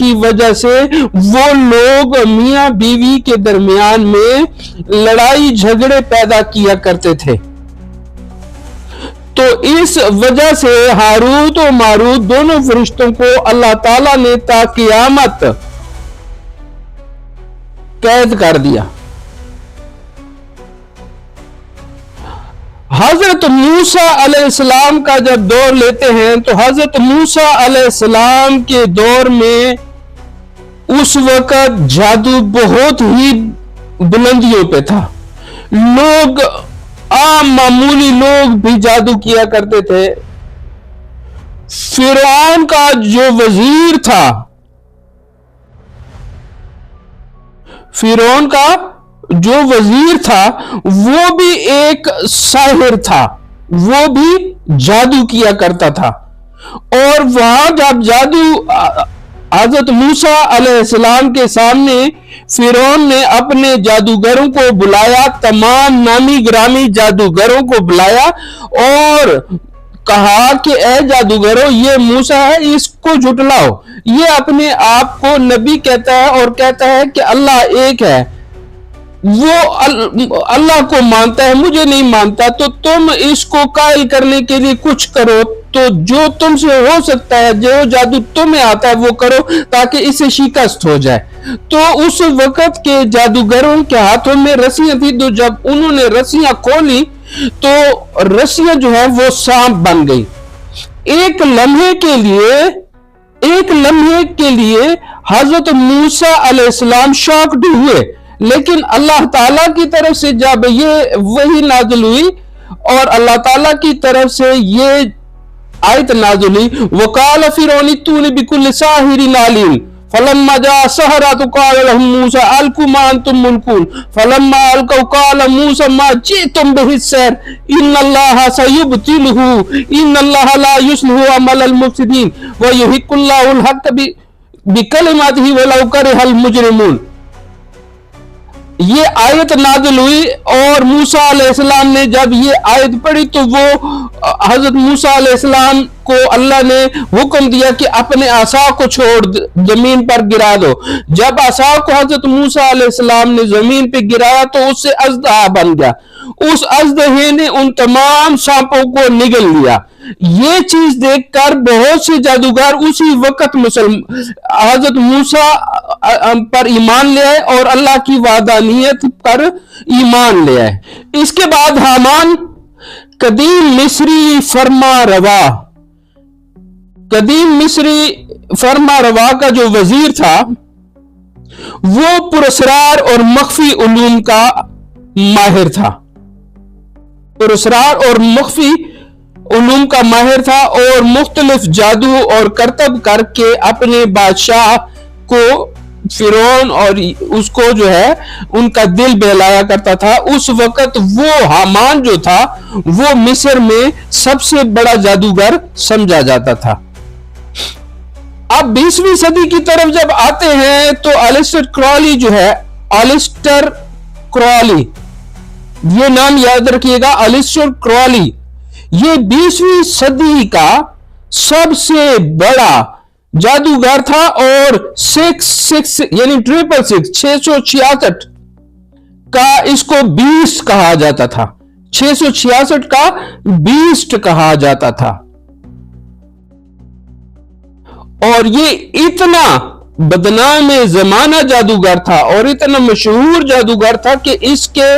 کی وجہ سے وہ لوگ میاں بیوی کے درمیان میں لڑائی جھگڑے پیدا کیا کرتے تھے. تو اس وجہ سے ہاروت و ماروت دونوں فرشتوں کو اللہ تعالیٰ نے تا قیامت قید کر دیا. حضرت موسیٰ علیہ السلام کا جب دور لیتے ہیں تو حضرت موسیٰ علیہ السلام کے دور میں اس وقت جادو بہت ہی بلندیوں پہ تھا. لوگ عام معمولی لوگ بھی جادو کیا کرتے تھے. فرعون کا جو وزیر تھا، فرعون کا جو وزیر تھا وہ بھی ایک ساحر تھا، وہ بھی جادو کیا کرتا تھا. اور وہاں جب جادو حضرت موسیٰ علیہ السلام کے سامنے فرعون نے اپنے جادوگروں کو بلایا، تمام نامی گرامی جادوگروں کو بلایا اور کہا کہ اے جادوگروں، یہ موسیٰ ہے، اس کو جھٹلاؤ. یہ اپنے آپ کو نبی کہتا ہے اور کہتا ہے کہ اللہ ایک ہے، وہ اللہ کو مانتا ہے، مجھے نہیں مانتا. تو تم اس کو قائل کرنے کے لیے کچھ کرو. تو جو تم سے ہو سکتا ہے، جو جادو تمہیں آتا ہے وہ کرو تاکہ اسے شکست ہو جائے. تو اس وقت کے جادوگروں کے ہاتھوں میں رسیاں تھی. تو جب انہوں نے رسیاں کھولی تو رسیاں جو ہے وہ سانپ بن گئی. ایک لمحے کے لیے حضرت موسیٰ علیہ السلام شاکڈ ہوئے، لیکن اللہ تعالیٰ کی طرف سے جب یہ وحی نازل ہوئی اور اللہ تعالیٰ کی طرف سے یہ آیت نازل ہوئی، وَقَالَ فِرْعَوْنُ ائْتُونِي بِكُلِّ سَاحِرٍ عَلِيمٍ فَلَمَّا جَاءَ السَّحَرَةُ قَالَ لَهُم مُوسَىٰ أَلْقُوا مَا أَنتُم مُلْقُونَ فَلَمَّا أَلْقَوْا قَالَ مُوسَىٰ مَا جِئْتُم بِهِ السِّحْرُ إِنَّ اللَّهَ سَيُبْطِلُهُ إِنَّ اللَّهَ لَا يُصْلِحُ عَمَلَ الْمُفْسِدِينَ وَيُحِقُّ اللَّهُ الْحَقَّ بِكَلِمَاتِهِ وَلَوْ كَرِهَ الْمُجْرِمُونَ. یہ آیت نازل ہوئی اور موسیٰ علیہ السلام نے جب یہ آیت پڑھی تو وہ حضرت موسیٰ علیہ السلام کو اللہ نے حکم دیا کہ اپنے عصا کو چھوڑ زمین پر گرا دو. جب عصا کو حضرت موسیٰ علیہ السلام نے زمین پہ گرایا تو اس سے اژدہا بن گیا. اس اژدہے نے ان تمام سانپوں کو نگل لیا. یہ چیز دیکھ کر بہت سے جادوگر اسی وقت حضرت موسیٰ پر ایمان لے آئے اور اللہ کی وحدانیت پر ایمان لے آئے. اس کے بعد حامان قدیم مصری فرما روا کا جو وزیر تھا وہ پراسرار اور مخفی علوم کا ماہر تھا. پراسرار اور مخفی علوم کا ماہر تھا اور مختلف جادو اور کرتب کر کے اپنے بادشاہ کو فرعون اور اس کو جو ہے ان کا دل بہلایا کرتا تھا. اس وقت وہ حامان جو تھا وہ مصر میں سب سے بڑا جادوگر سمجھا جاتا تھا. اب 20ویں صدی کی طرف جب آتے ہیں تو الیسٹر کرالی، یہ نام یاد رکھیے گا، الیسٹر کرالی. یہ 20ویں صدی کا سب سے بڑا جادوگر تھا اور 666 کا اس کو بیسٹ کہا جاتا تھا. 666 کا بیسٹ کہا جاتا تھا. اور یہ اتنا بدنام زمانہ جادوگر تھا اور اتنا مشہور جادوگر تھا کہ اس کے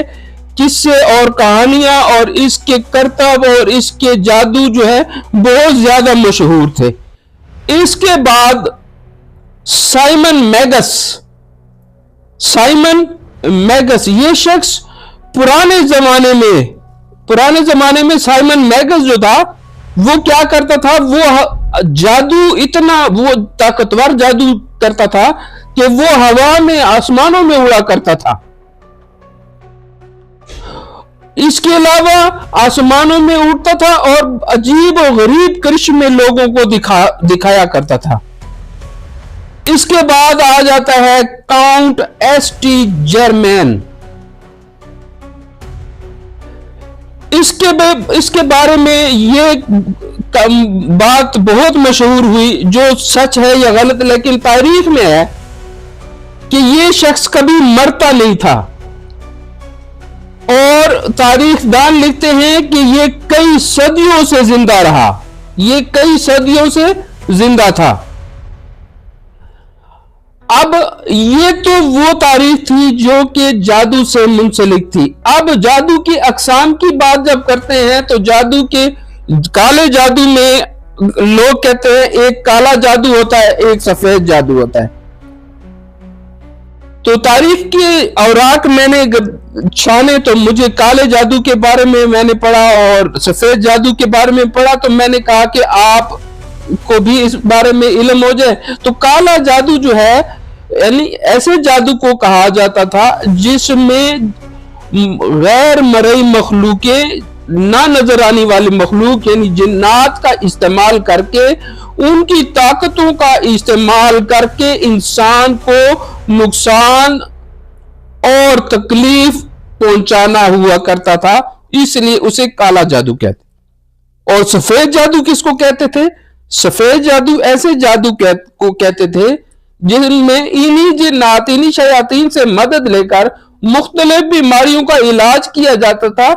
قصے اور کہانیاں اور اس کے کرتب اور اس کے جادو جو ہے بہت زیادہ مشہور تھے. اس کے بعد سائمن میگس یہ شخص پرانے زمانے میں سائمن میگس جو تھا وہ کیا کرتا تھا، وہ طاقتور جادو کرتا تھا کہ وہ ہوا میں آسمانوں میں اڑا کرتا تھا. اس کے علاوہ آسمانوں میں اڑتا تھا اور عجیب و غریب کرشمے لوگوں کو دکھایا کرتا تھا. اس کے بعد آ جاتا ہے کاؤنٹ ایس ٹی جرمین. اس کے بارے میں یہ بات بہت مشہور ہوئی، جو سچ ہے یا غلط لیکن تاریخ میں ہے، کہ یہ شخص کبھی مرتا نہیں تھا، اور تاریخ دان لکھتے ہیں کہ یہ کئی صدیوں سے زندہ رہا، یہ کئی صدیوں سے زندہ تھا۔ اب یہ تو وہ تاریخ تھی جو کہ جادو سے منسلک تھی۔ اب جادو کی اقسام کی بات جب کرتے ہیں تو جادو کے کالے جادو میں لوگ کہتے ہیں ایک کالا جادو ہوتا ہے، ایک سفید جادو ہوتا ہے۔ تو تاریخ کے اوراق میں نے چھانے تو مجھے کالے جادو کے بارے میں نے پڑھا اور سفید جادو کے بارے میں پڑھا، تو میں نے کہا کہ آپ کو بھی اس بارے میں علم ہو جائے۔ تو کالا جادو جو ہے، یعنی ایسے جادو کو کہا جاتا تھا جس میں غیر مرئی مخلوقیں، نہ نظر آنے والی مخلوق یعنی جنات کا استعمال کر کے، ان کی طاقتوں کا استعمال کر کے انسان کو نقصان اور تکلیف پہنچانا ہوا کرتا تھا، اس لیے اسے کالا جادو کہتے۔ اور سفید جادو کس کو کہتے تھے؟ سفید جادو ایسے جادو کو کہتے تھے جن میں انہی جنات، انہی شیاطین سے مدد لے کر مختلف بیماریوں کا علاج کیا جاتا تھا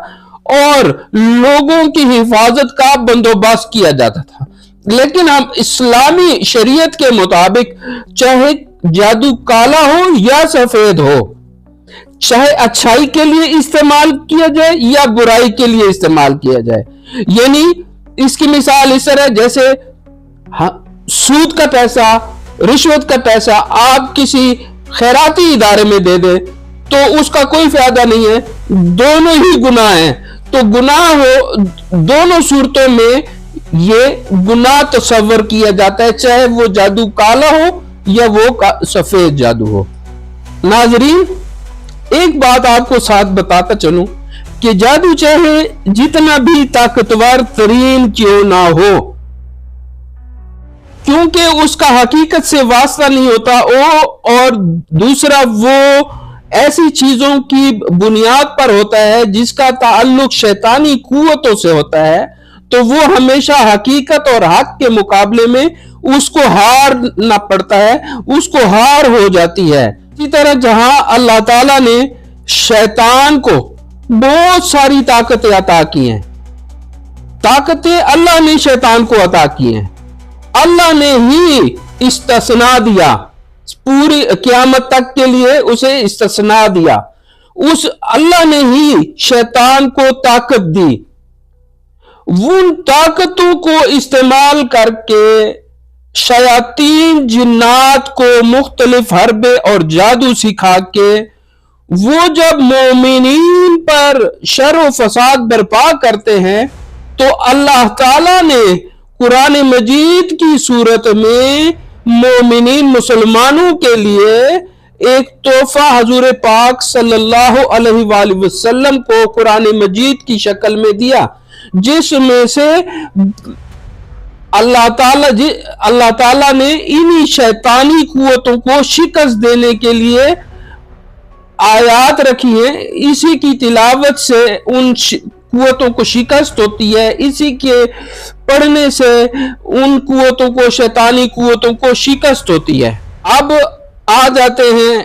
اور لوگوں کی حفاظت کا بندوبست کیا جاتا تھا۔ لیکن ہم اسلامی شریعت کے مطابق چاہے جادو کالا ہو یا سفید ہو، چاہے اچھائی کے لیے استعمال کیا جائے یا برائی کے لیے استعمال کیا جائے، یعنی اس کی مثال اس طرح جیسے سود کا پیسہ، رشوت کا پیسہ آپ کسی خیراتی ادارے میں دے دیں تو اس کا کوئی فائدہ نہیں ہے، دونوں ہی گناہ ہیں۔ تو گناہ ہو، دونوں صورتوں میں یہ گناہ تصور کیا جاتا ہے، چاہے وہ جادو کالا ہو یا وہ سفید جادو ہو۔ ناظرین، ایک بات آپ کو ساتھ بتاتا چلوں کہ جادو چاہے جتنا بھی طاقتور ترین کیوں نہ ہو، کیونکہ اس کا حقیقت سے واسطہ نہیں ہوتا، اور دوسرا وہ ایسی چیزوں کی بنیاد پر ہوتا ہے جس کا تعلق شیطانی قوتوں سے ہوتا ہے، تو وہ ہمیشہ حقیقت اور حق کے مقابلے میں اس کو ہارنا پڑتا ہے، اس کو ہار ہو جاتی ہے۔ اسی طرح جہاں اللہ تعالیٰ نے شیطان کو بہت ساری طاقتیں عطا کی ہیں، طاقتیں اللہ نے شیطان کو عطا کی ہیں، اللہ نے ہی استثناء دیا، پوری قیامت تک کے لیے اسے استثناء دیا، اس اللہ نے ہی شیطان کو طاقت دی۔ ان طاقتوں کو استعمال کر کے شیاطین جنات کو مختلف حربے اور جادو سکھا کے وہ جب مومنین پر شر و فساد برپا کرتے ہیں تو اللہ تعالیٰ نے قرآن مجید کی صورت میں مومنین مسلمانوں کے لیے ایک تحفہ حضور پاک صلی اللہ علیہ وآلہ وسلم کو قرآن مجید کی شکل میں دیا، جس میں سے اللہ تعالیٰ نے انہی شیطانی قوتوں کو شکست دینے کے لیے آیات رکھی ہیں۔ اسی کی تلاوت سے ان قوتوں کو شکست ہوتی ہے، اسی کے پڑھنے سے ان قوتوں کو، شیطانی قوتوں کو شکست ہوتی ہے۔ اب آ جاتے ہیں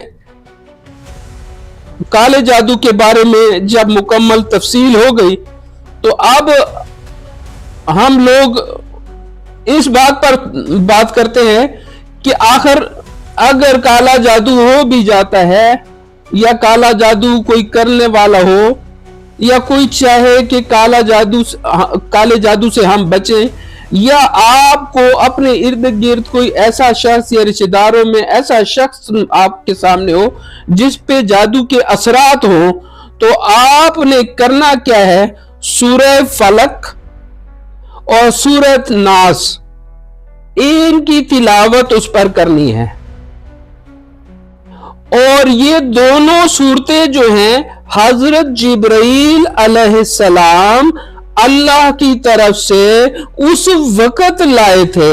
کالے جادو کے بارے میں، جب مکمل تفصیل ہو گئی تو اب ہم لوگ اس بات پر بات کرتے ہیں کہ آخر اگر کالا جادو ہو بھی جاتا ہے یا کالا جادو کوئی کرنے والا ہو یا کوئی چاہے کہ کالے جادو سے ہم بچیں، یا آپ کو اپنے ارد گرد کوئی ایسا شخص یا رشتہ داروں میں ایسا شخص آپ کے سامنے ہو جس پہ جادو کے اثرات ہوں، تو آپ نے کرنا کیا ہے؟ سورہ فلق اور سورہ ناس، ان کی تلاوت اس پر کرنی ہے۔ اور یہ دونوں صورتیں جو ہیں حضرت جبرائیل علیہ السلام اللہ کی طرف سے اس وقت لائے تھے